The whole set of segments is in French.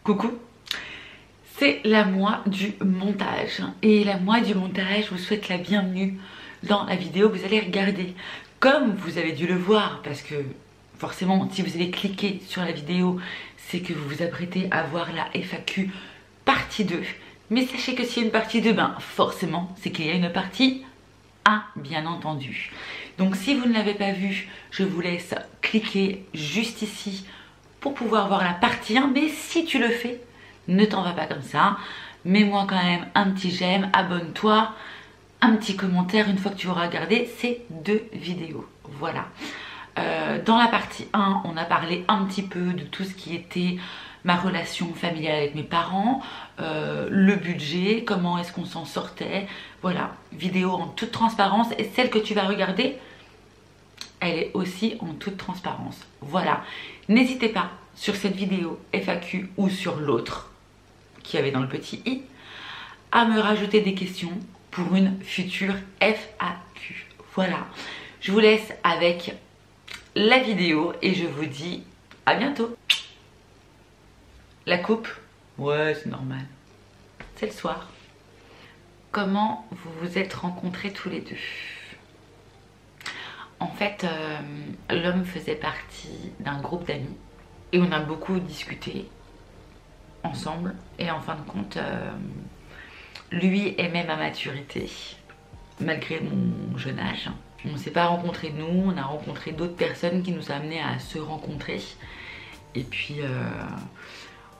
Coucou, c'est la moi du montage et la moi du montage vous souhaite la bienvenue dans la vidéo que vous allez regarder. Comme vous avez dû le voir, parce que forcément si vous allez cliquer sur la vidéo, c'est que vous vous apprêtez à voir la FAQ partie 2. Mais sachez que s'il y a une partie 2, ben forcément c'est qu'il y a une partie 1 bien entendu. Donc si vous ne l'avez pas vue, je vous laisse cliquer juste ici pour pouvoir voir la partie 1, mais si tu le fais, ne t'en va pas comme ça. Mets-moi quand même un petit j'aime, abonne-toi, un petit commentaire une fois que tu auras regardé ces deux vidéos. Voilà. Dans la partie 1, on a parlé un petit peu de tout ce qui était ma relation familiale avec mes parents, le budget, comment est-ce qu'on s'en sortait. Voilà, vidéo en toute transparence, et celle que tu vas regarder, elle est aussi en toute transparence. Voilà, n'hésitez pas sur cette vidéo FAQ ou sur l'autre qui avait dans le petit i à me rajouter des questions pour une future FAQ. Voilà, je vous laisse avec la vidéo et je vous dis à bientôt. La coupe, ouais, c'est normal, c'est le soir. Comment vous vous êtes rencontrés tous les deux? En fait, l'homme faisait partie d'un groupe d'amis et on a beaucoup discuté ensemble. Et en fin de compte, lui aimait ma maturité, malgré mon jeune âge. On ne s'est pas rencontrés nous, on a rencontré d'autres personnes qui nous ont amenés à se rencontrer. Et puis,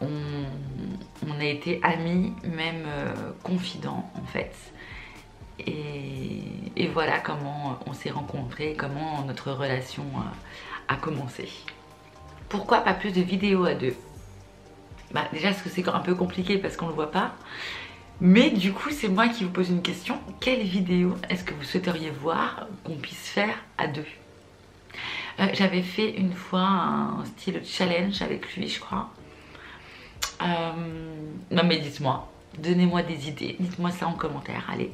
on a été amis, même confidents en fait. Et voilà comment on s'est rencontrés, comment notre relation a commencé. Pourquoi pas plus de vidéos à deux? Bah déjà parce que c'est un peu compliqué parce qu'on ne le voit pas. Mais du coup c'est moi qui vous pose une question. Quelle vidéo est-ce que vous souhaiteriez voir qu'on puisse faire à deux? J'avais fait une fois un style challenge avec lui je crois. Non mais dites-moi, donnez-moi des idées, dites-moi ça en commentaire, allez.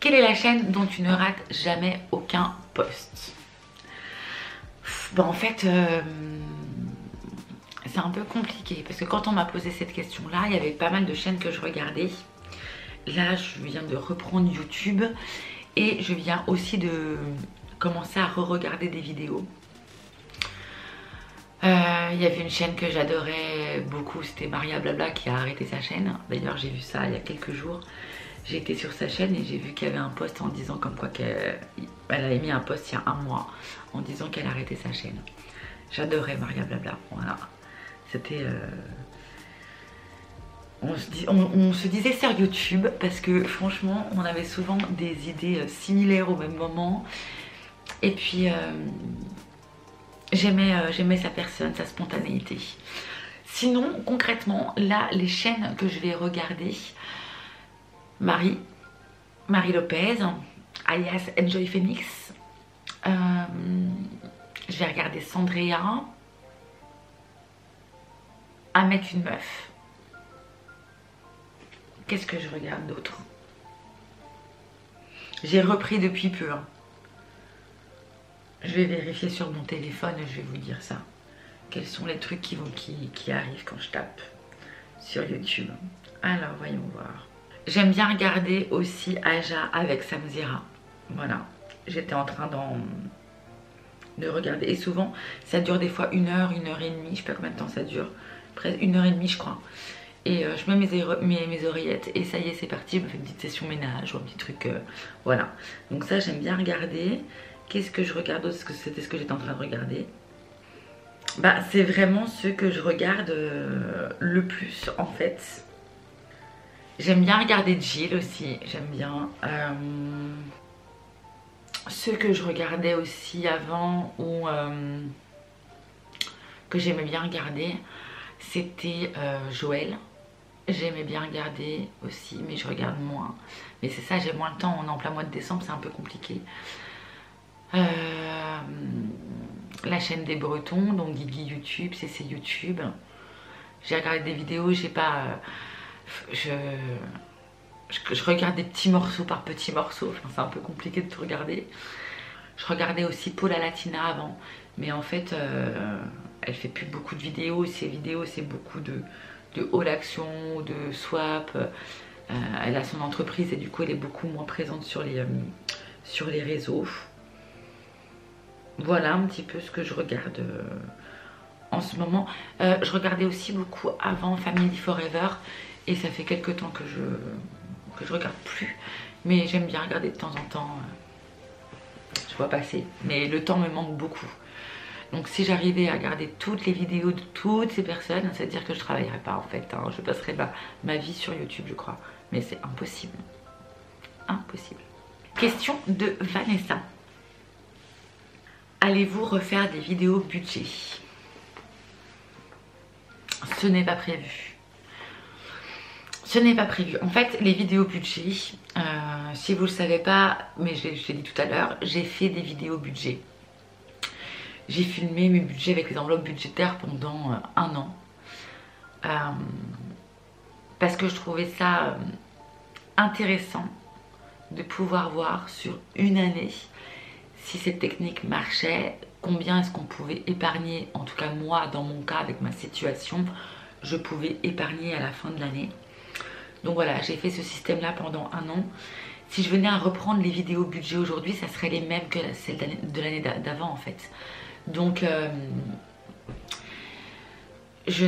Quelle est la chaîne dont tu ne rates jamais aucun post? Bon, en fait, c'est un peu compliqué parce que quand on m'a posé cette question-là, il y avait pas mal de chaînes que je regardais. Là, je viens de reprendre YouTube et je viens aussi de commencer à re-regarder des vidéos. Il y avait une chaîne que j'adorais beaucoup, c'était Maria Blabla qui a arrêté sa chaîne. D'ailleurs, j'ai vu ça il y a quelques jours. J'ai été sur sa chaîne et j'ai vu qu'il y avait un post en disant comme quoi qu'elle avait mis un post il y a un mois en disant qu'elle arrêtait sa chaîne. J'adorais Maria Blabla, voilà. C'était... On se disait sur YouTube parce que franchement on avait souvent des idées similaires au même moment. Et puis j'aimais sa personne, sa spontanéité. Sinon concrètement là les chaînes que je vais regarder... Marie Lopez, alias Enjoy Phoenix. Je vais regarder Sandrea. Ahmed une meuf. Qu'est-ce que je regarde d'autre? J'ai repris depuis peu. Hein. Je vais vérifier sur mon téléphone et je vais vous dire ça. Quels sont les trucs qui arrivent quand je tape sur YouTube? Alors voyons voir. J'aime bien regarder aussi Aja avec Samzira. Voilà, j'étais en train de regarder. Et souvent, ça dure des fois 1 heure, 1 heure et demie. Je sais pas combien de temps ça dure. Presque 1 heure et demie, je crois. Et je mets mes oreillettes et ça y est, c'est parti. Je me fais une petite session ménage ou un petit truc. Voilà. Donc ça, j'aime bien regarder. Qu'est-ce que je regarde d'autre? C'était ce que j'étais en train de regarder. Bah, c'est vraiment ce que je regarde le plus en fait. J'aime bien regarder Jill aussi, j'aime bien. Ceux que je regardais aussi avant ou que j'aimais bien regarder, c'était Joël. J'aimais bien regarder aussi, mais je regarde moins. Mais c'est ça, j'ai moins le temps, on est en plein mois de décembre, c'est un peu compliqué. La chaîne des Bretons, donc Guigui YouTube, CC YouTube. J'ai regardé des vidéos, j'ai pas... Je regarde des petits morceaux par petits morceaux, enfin, c'est un peu compliqué de tout regarder. Je regardais aussi Paula Latina avant, mais en fait elle fait plus beaucoup de vidéos. Ses vidéos c'est beaucoup de de All Action ou de Swap. Elle a son entreprise et du coup elle est beaucoup moins présente sur les réseaux. Voilà un petit peu ce que je regarde en ce moment. Je regardais aussi beaucoup avant Family Forever et ça fait quelques temps que je regarde plus. Mais j'aime bien regarder de temps en temps. Je vois passer. Mais le temps me manque beaucoup. Donc si j'arrivais à regarder toutes les vidéos de toutes ces personnes, ça veut dire que je ne travaillerais pas en fait. Hein. Je passerais ma vie sur YouTube je crois. Mais c'est impossible. Impossible. Question de Vanessa. Allez-vous refaire des vidéos budget? Ce n'est pas prévu. Ce n'est pas prévu. En fait, les vidéos budget, si vous ne le savez pas, mais je l'ai dit tout à l'heure, j'ai fait des vidéos budget. J'ai filmé mes budgets avec les enveloppes budgétaires pendant 1 an. Parce que je trouvais ça intéressant de pouvoir voir sur une année si cette technique marchait, combien est-ce qu'on pouvait épargner, en tout cas moi dans mon cas avec ma situation, je pouvais épargner à la fin de l'année. Donc voilà, j'ai fait ce système là pendant 1 an. Si je venais à reprendre les vidéos budget aujourd'hui, ça serait les mêmes que celles de l'année d'avant en fait. Donc je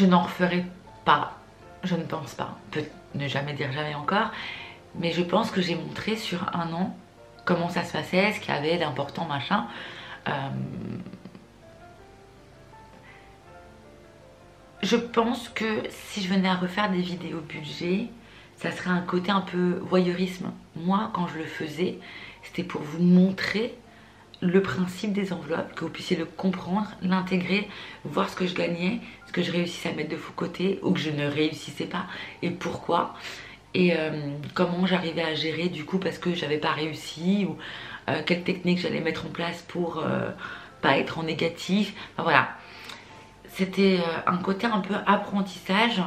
n'en referai pas, je ne pense pas, peut ne jamais dire jamais encore, mais je pense que j'ai montré sur 1 an comment ça se passait, ce qu'il y avait d'important machin. Je pense que si je venais à refaire des vidéos budget, ça serait un côté un peu voyeurisme. Moi quand je le faisais, c'était pour vous montrer le principe des enveloppes, que vous puissiez le comprendre, l'intégrer, voir ce que je gagnais, ce que je réussissais à mettre de côté ou que je ne réussissais pas et pourquoi, et comment j'arrivais à gérer du coup parce que j'avais pas réussi, ou quelle technique j'allais mettre en place pour pas être en négatif. Enfin, voilà, c'était un côté un peu apprentissage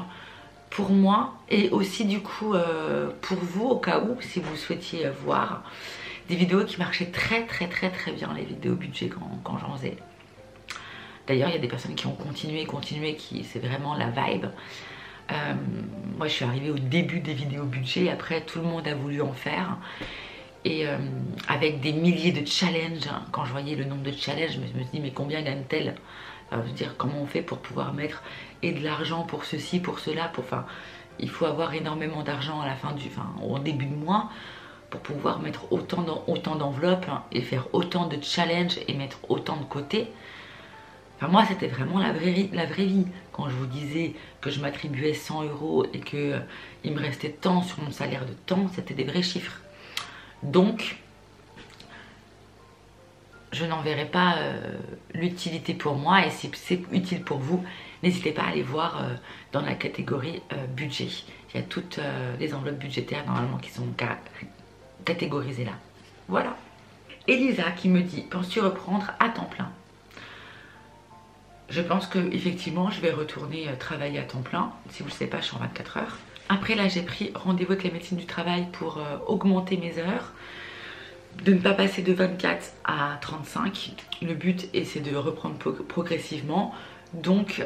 pour moi et aussi du coup pour vous au cas où si vous souhaitiez voir des vidéos qui marchaient très bien, les vidéos budget quand j'en faisais. D'ailleurs il y a des personnes qui ont continué, qui c'est vraiment la vibe. Moi je suis arrivée au début des vidéos budget, après tout le monde a voulu en faire. Et avec des milliers de challenges, quand je voyais le nombre de challenges, je me suis dit mais combien gagne-t-elle? Je veux dire, comment on fait pour pouvoir mettre et de l'argent pour ceci, pour cela, enfin, il faut avoir énormément d'argent à la fin au début de mois pour pouvoir mettre autant d'enveloppes et faire autant de challenges et mettre autant de côté. Enfin, moi c'était vraiment la vraie vie. Quand je vous disais que je m'attribuais 100 € et que il me restait tant sur mon salaire de temps, c'était des vrais chiffres. Donc je n'en verrai pas l'utilité pour moi, et si c'est utile pour vous, n'hésitez pas à aller voir dans la catégorie budget. Il y a toutes les enveloppes budgétaires normalement qui sont catégorisées là. Voilà. Elisa qui me dit, penses-tu reprendre à temps plein? Je pense que effectivement je vais retourner travailler à temps plein. Si vous ne le savez pas, je suis en 24 heures. Après là j'ai pris rendez-vous avec la médecine du travail pour augmenter mes heures, de ne pas passer de 24 à 35. Le but c'est de reprendre progressivement. Donc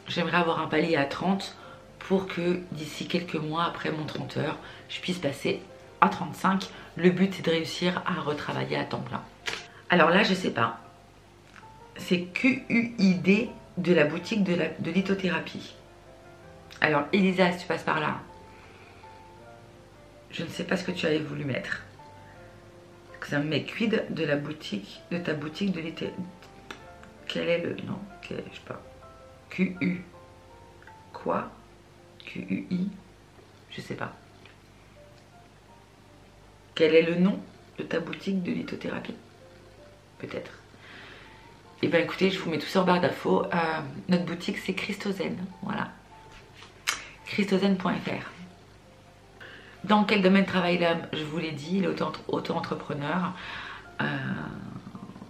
j'aimerais avoir un palier à 30 pour que d'ici quelques mois après mon 30 heures, je puisse passer à 35. Le but c'est de réussir à retravailler à temps plein. Alors là je sais pas. C'est QUID de la boutique de lithothérapie. Alors Elisa, si tu passes par là, je ne sais pas ce que tu avais voulu mettre. C'est un mec quid de la boutique, de ta boutique de lithothérapie. Quel est le nom? Je sais pas. QU. Quoi? QUI. Je sais pas. Quel est le nom de ta boutique de lithothérapie? Peut-être. Et bien écoutez, je vous mets tout ça en barre d'infos. Notre boutique c'est Christozen. Voilà. Christozen.fr. Dans quel domaine travaille l'homme? Je vous l'ai dit, il est auto-entrepreneur.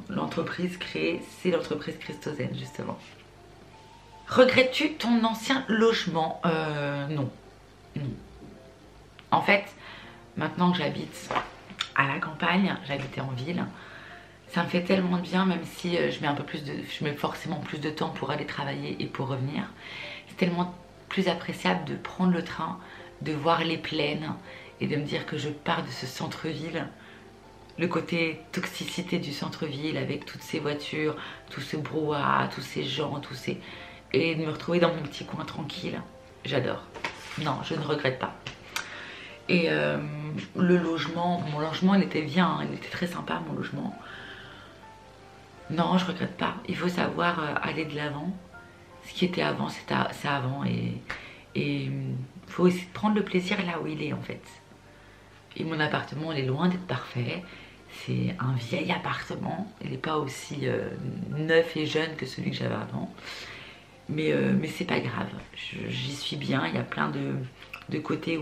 L'entreprise créée, c'est l'entreprise Christozen justement. Regrettes-tu ton ancien logement? Non. En fait, maintenant que j'habite à la campagne, j'habitais en ville, Ça me fait tellement de bien, même si je mets forcément plus de temps pour aller travailler et pour revenir. C'est tellement plus appréciable de prendre le train, de voir les plaines et de me dire que je pars de ce centre-ville. Le côté toxicité du centre-ville avec toutes ces voitures, tout ce brouhaha, tous ces gens, et de me retrouver dans mon petit coin tranquille. J'adore. Non, je ne regrette pas. Et le logement, mon logement, il était bien, hein, il était très sympa, mon logement. Non, je regrette pas. Il faut savoir aller de l'avant. Ce qui était avant, c'est avant. Et il faut essayer de prendre le plaisir là où il est en fait. Et mon appartement, il est loin d'être parfait. C'est un vieil appartement. Il n'est pas aussi neuf et jeune que celui que j'avais avant. Mais c'est pas grave. J'y suis bien. Il y a plein de côtés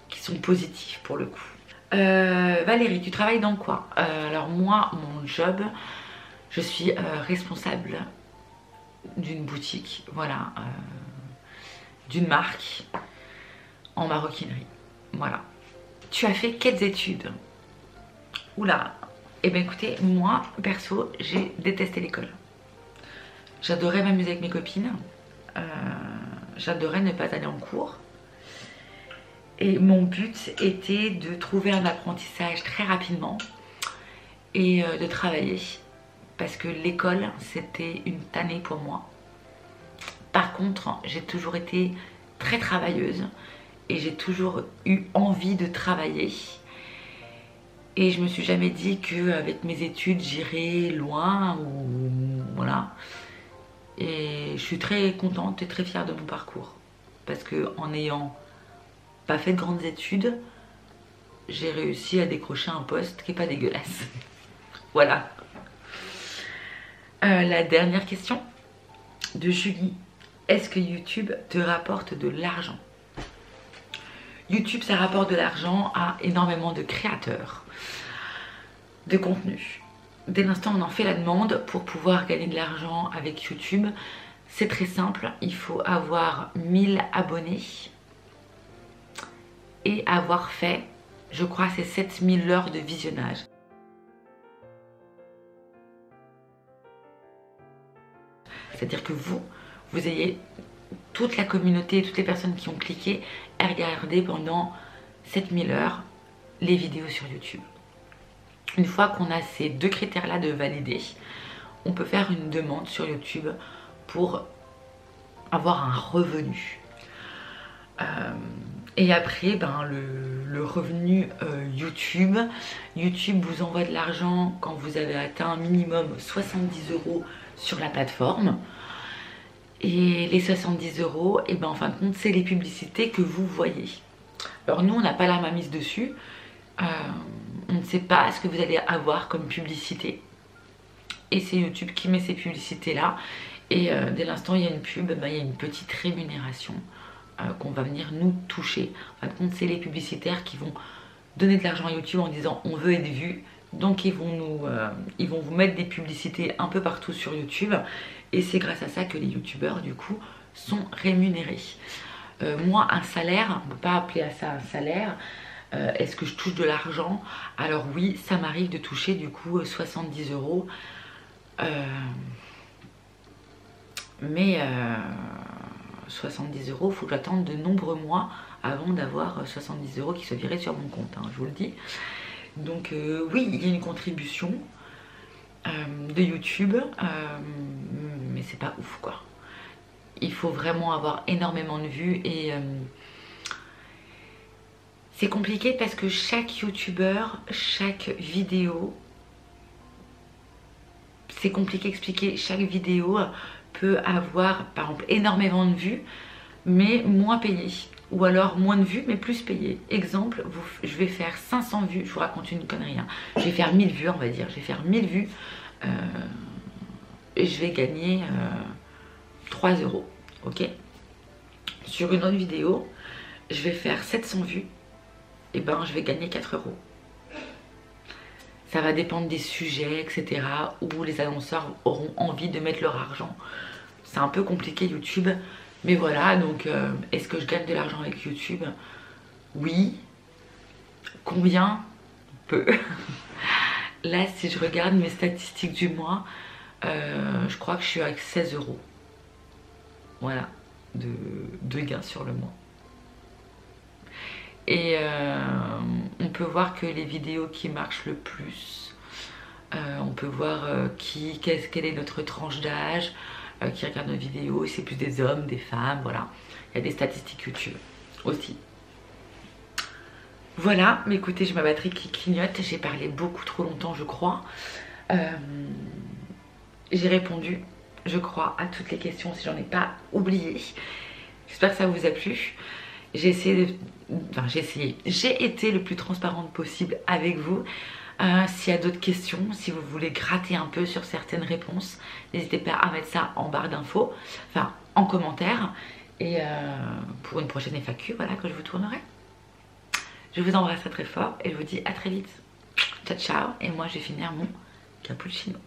qui sont positifs pour le coup. Valérie, tu travailles dans quoi? Alors moi, mon job, je suis responsable d'une boutique, voilà, d'une marque en maroquinerie. Voilà. Tu as fait quelles études? Oula. Eh bien écoutez, moi, perso, j'ai détesté l'école. J'adorais m'amuser avec mes copines. J'adorais ne pas aller en cours. Et mon but était de trouver un apprentissage très rapidement et de travailler. Parce que l'école, c'était une tannée pour moi. Par contre, j'ai toujours été très travailleuse et j'ai toujours eu envie de travailler. Et je me suis jamais dit qu'avec mes études, j'irais loin ou voilà. Et je suis très contente et très fière de mon parcours. Parce qu'en n'ayant pas fait de grandes études, j'ai réussi à décrocher un poste qui n'est pas dégueulasse. Voilà. La dernière question de Julie. Est-ce que YouTube te rapporte de l'argent? YouTube, ça rapporte de l'argent à énormément de créateurs de contenu. Dès l'instant où on en fait la demande pour pouvoir gagner de l'argent avec YouTube, c'est très simple. Il faut avoir 1000 abonnés et avoir fait, je crois, c'est 7000 heures de visionnage. C'est-à-dire que vous ayez toute la communauté, toutes les personnes qui ont cliqué à regarder pendant 7000 heures les vidéos sur YouTube. Une fois qu'on a ces deux critères-là de valider, on peut faire une demande sur YouTube pour avoir un revenu. Et après, ben, le revenu YouTube vous envoie de l'argent quand vous avez atteint un minimum 70 € sur la plateforme. Et les 70 €, et ben en fin de compte, c'est les publicités que vous voyez. Alors nous, on n'a pas la main mise dessus. On ne sait pas ce que vous allez avoir comme publicité. Et c'est YouTube qui met ces publicités-là. Et dès l'instant où il y a une pub, ben, il y a une petite rémunération qu'on va venir nous toucher. En fin de compte, c'est les publicitaires qui vont donner de l'argent à YouTube en disant on veut être vu. Donc ils vont vous mettre des publicités un peu partout sur YouTube. Et c'est grâce à ça que les youtubeurs du coup sont rémunérés. Moi, un salaire, on ne peut pas appeler à ça un salaire. Est-ce que je touche de l'argent? Alors oui, ça m'arrive de toucher du coup 70 €. Mais 70 €, il faut que j'attende de nombreux mois avant d'avoir 70 € qui soient virés sur mon compte, hein, je vous le dis. Donc oui, il y a une contribution de YouTube, mais c'est pas ouf quoi. Il faut vraiment avoir énormément de vues et c'est compliqué parce que chaque youtubeur, chaque vidéo, c'est compliqué à expliquer, chaque vidéo peut avoir par exemple énormément de vues mais moins payé. Ou alors moins de vues mais plus payé. Exemple, je vais faire 500 vues, je vous raconte une connerie, hein. Je vais faire 1000 vues on va dire, je vais faire 1000 vues et je vais gagner 3 €, ok. Sur une autre vidéo, je vais faire 700 vues, et ben je vais gagner 4 €. Ça va dépendre des sujets, etc. où les annonceurs auront envie de mettre leur argent. C'est un peu compliqué YouTube. Mais voilà, donc est-ce que je gagne de l'argent avec YouTube? Oui. Combien? Peu. Là, si je regarde mes statistiques du mois, je crois que je suis à 16 euros. Voilà, de gains sur le mois. Et on peut voir que les vidéos qui marchent le plus, on peut voir quelle est notre tranche d'âge, qui regarde nos vidéos, c'est plus des hommes, des femmes, voilà. Il y a des statistiques YouTube aussi. Voilà, mais écoutez, j'ai ma batterie qui clignote, j'ai parlé beaucoup trop longtemps je crois. J'ai répondu, je crois, à toutes les questions si j'en ai pas oublié. J'espère que ça vous a plu. J'ai été le plus transparente possible avec vous. S'il y a d'autres questions, si vous voulez gratter un peu sur certaines réponses, n'hésitez pas à mettre ça en barre d'infos, enfin en commentaire. Et pour une prochaine FAQ, voilà, que je vous tournerai. Je vous embrasse très fort et je vous dis à très vite. Ciao ciao, et moi je vais finir mon cappuccino.